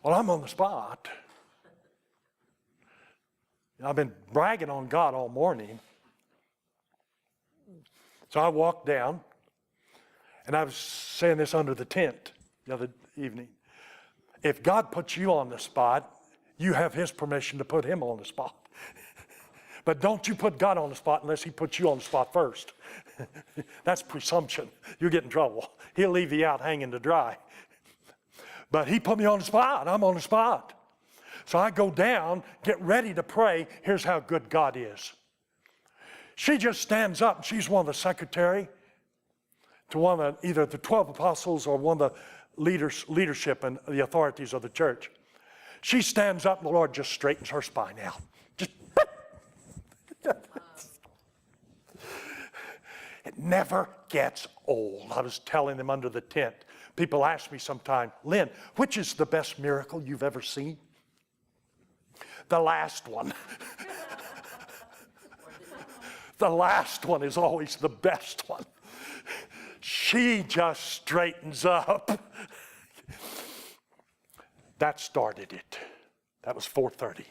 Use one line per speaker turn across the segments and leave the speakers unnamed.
Well, I'm on the spot. I've been bragging on God all morning. So I walked down, and I was saying this under the tent the other evening. If God puts you on the spot, you have His permission to put Him on the spot. But don't you put God on the spot unless He puts you on the spot first. That's presumption. You'll get in trouble. He'll leave you out hanging to dry. But He put me on the spot. I'm on the spot. So I go down, get ready to pray. Here's how good God is. She just stands up, and she's one of the secretary to one of either the 12 apostles or one of the leadership and the authorities of the church. She stands up, and the Lord just straightens her spine out. Just it never gets old. I was telling them under the tent. People ask me sometime, Lynn, which is the best miracle you've ever seen? The last one. The last one is always the best one. She just straightens up. That started it. That was 4:30.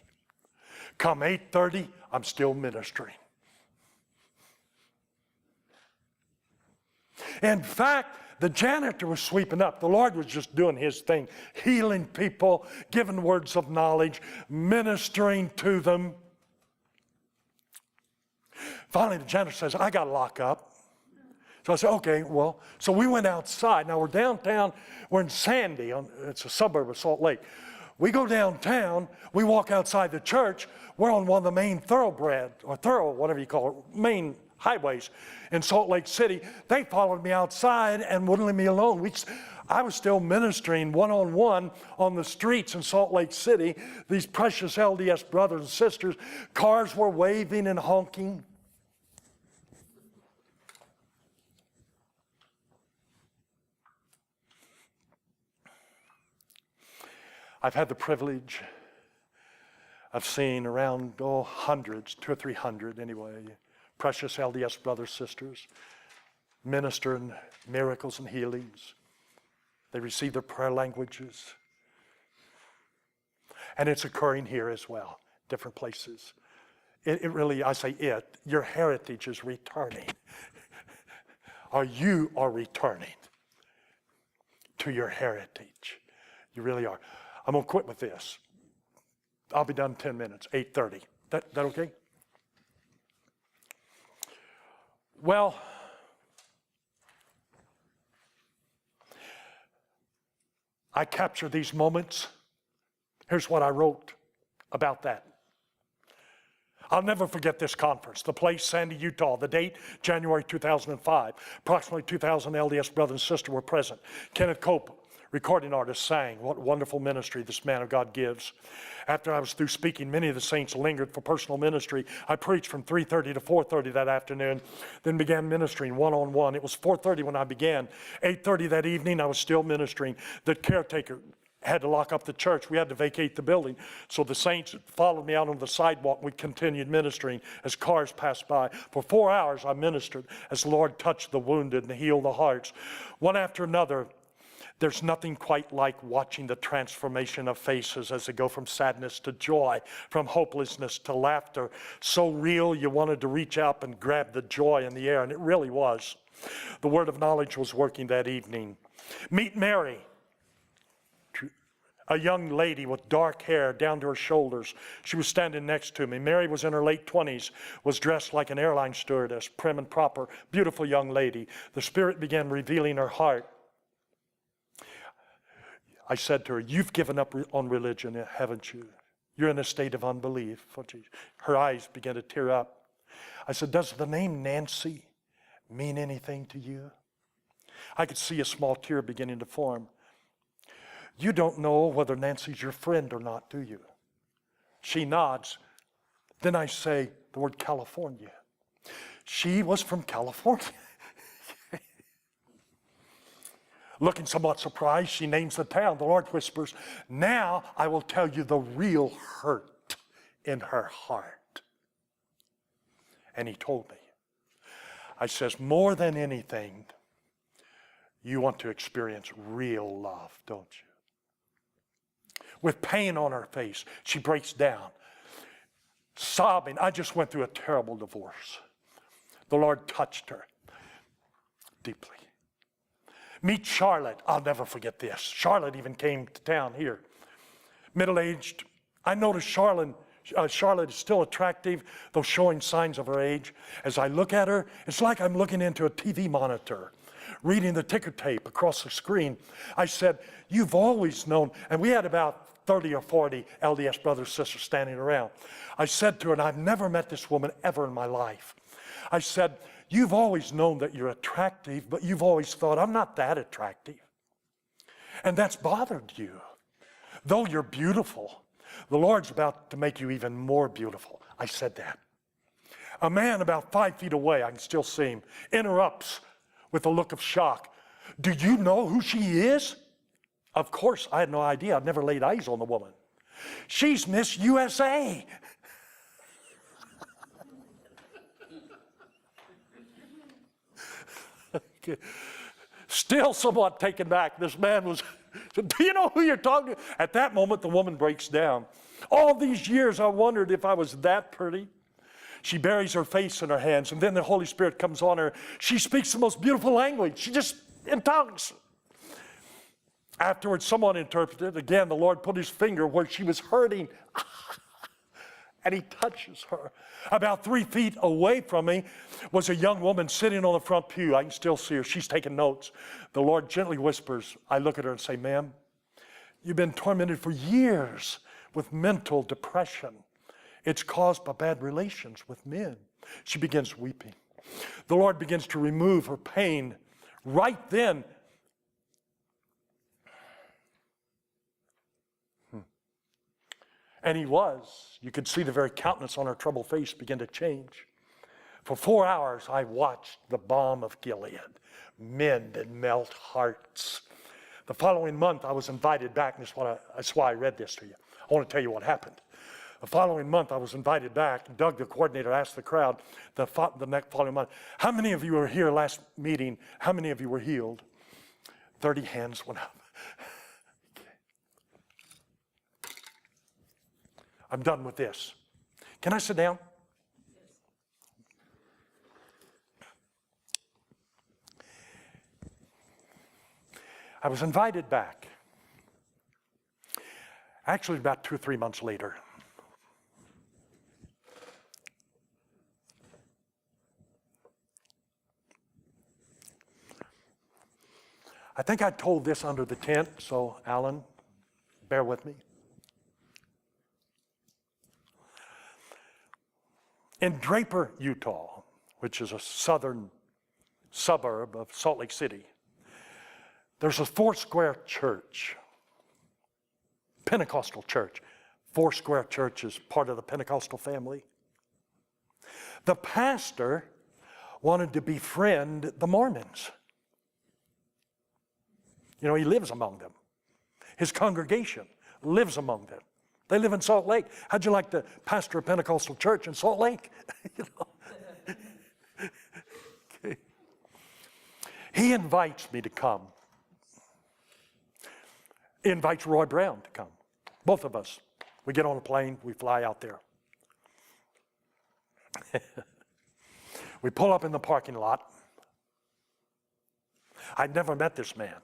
Come 8:30, I'm still ministering. In fact, the janitor was sweeping up. The Lord was just doing His thing, healing people, giving words of knowledge, ministering to them. Finally, the janitor says, I got to lock up. So I said, okay, well, so we went outside. Now we're downtown. We're in Sandy. It's a suburb of Salt Lake. We go downtown. We walk outside the church. We're on one of the main whatever you call it, main highways in Salt Lake City. They followed me outside and wouldn't leave me alone. I was still ministering one-on-one on the streets in Salt Lake City. These precious LDS brothers and sisters, cars were waving and honking. I've had the privilege of seeing around, hundreds, 200 or 300 anyway, precious LDS brothers, sisters, minister in miracles and healings. They receive their prayer languages. And it's occurring here as well, different places. It really, I say your heritage is returning. Or you are returning to your heritage. You really are. I'm going to quit with this. I'll be done in 10 minutes, 8:30. That okay? Well, I capture these moments. Here's what I wrote about that. I'll never forget this conference. The place, Sandy, Utah. The date, January 2005. Approximately 2,000 LDS brothers and sisters were present. Kenneth Cope, recording artist, sang. What wonderful ministry this man of God gives. After I was through speaking, many of the saints lingered for personal ministry. I preached from 3:30 to 4:30 that afternoon, then began ministering one-on-one. It was 4:30 when I began. 8:30 that evening, I was still ministering. The caretaker had to lock up the church. We had to vacate the building. So the saints followed me out on the sidewalk. We continued ministering as cars passed by. For 4 hours, I ministered as the Lord touched the wounded and healed the hearts. One after another, there's nothing quite like watching the transformation of faces as they go from sadness to joy, from hopelessness to laughter. So real, you wanted to reach out and grab the joy in the air, and it really was. The word of knowledge was working that evening. Meet Mary, a young lady with dark hair down to her shoulders. She was standing next to me. Mary was in her late 20s, was dressed like an airline stewardess, prim and proper, beautiful young lady. The Spirit began revealing her heart. I said to her, you've given up on religion, haven't you? You're in a state of unbelief. Her eyes began to tear up. I said, does the name Nancy mean anything to you? I could see a small tear beginning to form. You don't know whether Nancy's your friend or not, do you? She nods. Then I say the word California. She was from California. Looking somewhat surprised, she names the town. The Lord whispers, now I will tell you the real hurt in her heart. And He told me. I says, more than anything, you want to experience real love, don't you? with pain on her face. She breaks down, sobbing. I just went through a terrible divorce. The Lord touched her deeply. Meet Charlotte. I'll never forget this. Charlotte even came to town here. Middle-aged. I noticed Charlotte is still attractive, though showing signs of her age. As I look at her, it's like I'm looking into a TV monitor, reading the ticker tape across the screen. I said, you've always known, and we had about 30 or 40 LDS brothers and sisters standing around. I said to her, and I've never met this woman ever in my life. I said, you've always known that you're attractive, but you've always thought, I'm not that attractive. And that's bothered you. Though you're beautiful, the Lord's about to make you even more beautiful. I said that. A man about 5 feet away, I can still see him, interrupts with a look of shock. Do you know who she is? Of course, I had no idea. I'd never laid eyes on the woman. She's Miss USA. Still somewhat taken back. This man was, do you know who you're talking to? At that moment, the woman breaks down. All these years, I wondered if I was that pretty. She buries her face in her hands, and then the Holy Spirit comes on her. She speaks the most beautiful language. She just, in tongues. Afterwards, someone interpreted. Again, the Lord put his finger where she was hurting, and he touches her. About 3 feet away from me was a young woman sitting on the front pew. I can still see her. She's taking notes. The Lord gently whispers. I look at her and say, ma'am, you've been tormented for years with mental depression. It's caused by bad relations with men. She begins weeping. The Lord begins to remove her pain right then. And he was. You could see the very countenance on her troubled face begin to change. For 4 hours, I watched the balm of Gilead mend and melt hearts. The following month, I was invited back, and that's why I read this to you. I want to tell you what happened. The following month, I was invited back. Doug, the coordinator, asked the crowd the next following month, how many of you were here last meeting? How many of you were healed? 30 hands went up. I'm done with this. Can I sit down? I was invited back. Actually, about 2 or 3 months later. I think I told this under the tent, so Alan, bear with me. In Draper, Utah, which is a southern suburb of Salt Lake City, there's a Foursquare church, Pentecostal church. Foursquare church is part of the Pentecostal family. The pastor wanted to befriend the Mormons. You know, he lives among them. His congregation lives among them. They live in Salt Lake. How'd you like to pastor a Pentecostal church in Salt Lake? You know? Okay. He invites me to come. He invites Roy Brown to come. Both of us. We get on a plane, we fly out there. We pull up in the parking lot. I'd never met this man.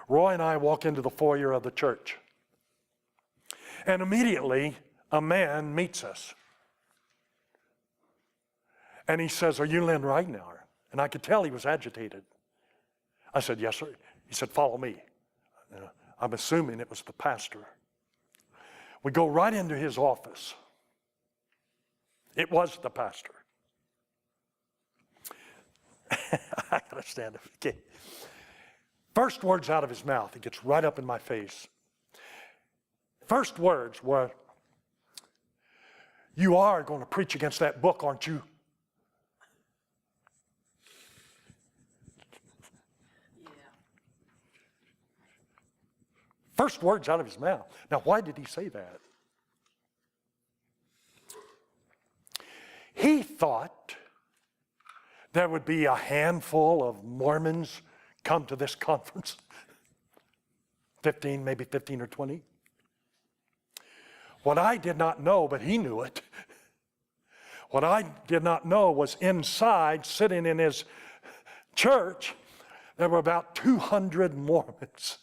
Roy and I walk into the foyer of the church. And immediately, a man meets us. And he says, are you Lynn Ridenhour? And I could tell he was agitated. I said, yes, sir. He said, follow me. I'm assuming it was the pastor. We go right into his office. It was the pastor. I gotta stand up. Okay. First words out of his mouth, he gets right up in my face. First words were, you are going to preach against that book, aren't you? Yeah. First words out of his mouth. Now, why did he say that? He thought there would be a handful of Mormons come to this conference. 15, maybe 15 or 20. What I did not know, but he knew it, what I did not know was inside, sitting in his church, there were about 200 Mormons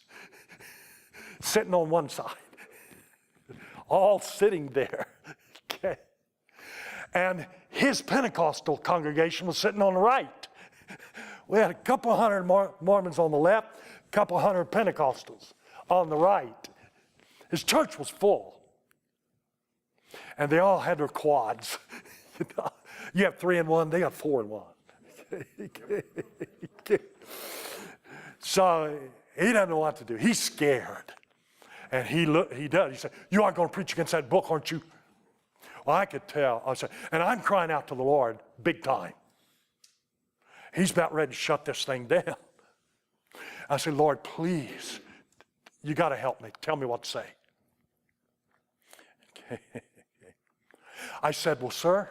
sitting on one side, all sitting there. Okay. And his Pentecostal congregation was sitting on the right. We had a couple hundred Mormons on the left, a couple hundred Pentecostals on the right. His church was full. And they all had their quads. You have 3 in 1, they got 4 in 1. So he doesn't know what to do. He's scared. And he does. He said, "You aren't going to preach against that book, aren't you?" Well, I could tell. I said, and I'm crying out to the Lord big time. He's about ready to shut this thing down. I said, "Lord, please, you got to help me. Tell me what to say." Okay. I said, "Well, sir,"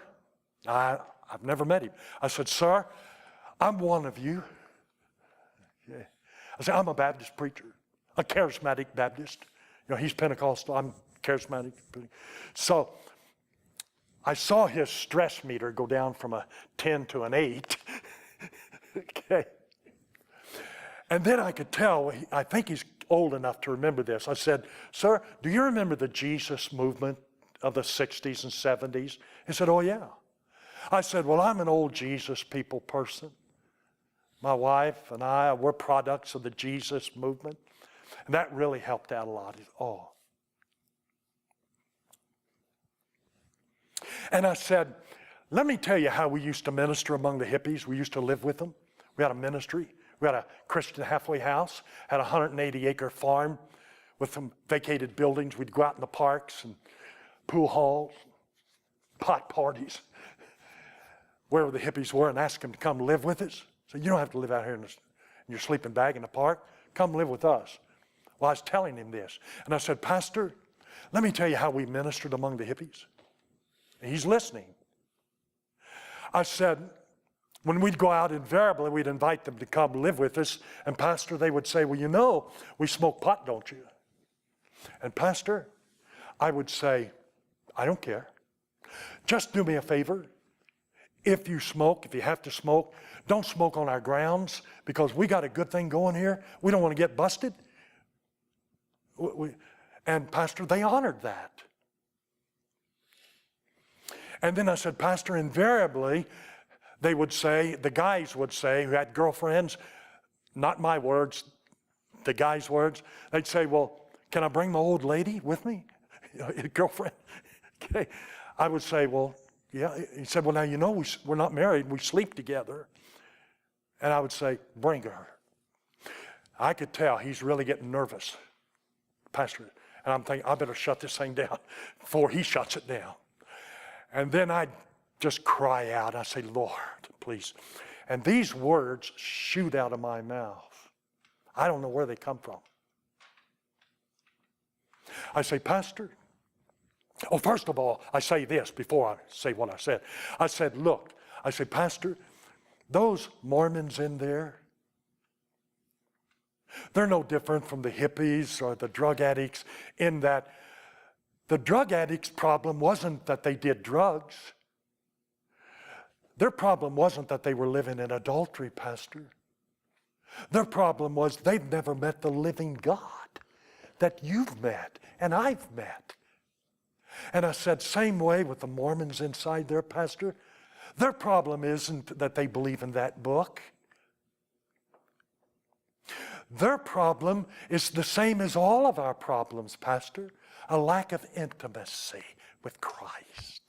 I've never met him. I said, "Sir, I'm one of you." Okay. I said, "I'm a Baptist preacher, a charismatic Baptist. He's Pentecostal, I'm charismatic." So I saw his stress meter go down from a 10 to an 8. Okay. And then I could tell, I think he's old enough to remember this. I said, "Sir, do you remember the Jesus movement of the 60s and 70s? He said, "Oh, yeah." I said, "Well, I'm an old Jesus people person. My wife and I, we're products of the Jesus movement." And that really helped out a lot. Oh. And I said, "Let me tell you how we used to minister among the hippies. We used to live with them. We had a ministry. We had a Christian halfway house, had a 180-acre farm with some vacated buildings. We'd go out in the parks and pool halls, pot parties, wherever the hippies were, and ask them to come live with us. So you don't have to live out here in your sleeping bag in the park. Come live with us." Well, I was telling him this. And I said, "Pastor, let me tell you how we ministered among the hippies." And he's listening. I said, when we'd go out, invariably, we'd invite them to come live with us. And Pastor, they would say, "Well, we smoke pot, don't you?" And Pastor, I would say, "I don't care. Just do me a favor. If you smoke, if you have to smoke, don't smoke on our grounds, because we got a good thing going here. We don't want to get busted." And Pastor, they honored that. And then I said, "Pastor, invariably, they would say, the guys would say, who had girlfriends, not my words, the guys' words, they'd say, 'Well, can I bring my old lady with me?' Girlfriend." Okay. I would say, "Well, yeah." He said, "Well, now, we're not married. We sleep together." And I would say, "Bring her." I could tell he's really getting nervous, Pastor. And I'm thinking, I better shut this thing down before he shuts it down. And then I'd just cry out. I say, "Lord, please." And these words shoot out of my mouth. I don't know where they come from. I say, "Pastor," oh, first of all, I say this before I say what I said. I said, "Look," I said, "Pastor, those Mormons in there, they're no different from the hippies or the drug addicts, in that the drug addicts' problem wasn't that they did drugs. Their problem wasn't that they were living in adultery, Pastor. Their problem was they've never met the living God that you've met and I've met." And I said, same way with the Mormons inside there, Pastor. Their problem isn't that they believe in that book. Their problem is the same as all of our problems, Pastor. A lack of intimacy with Christ.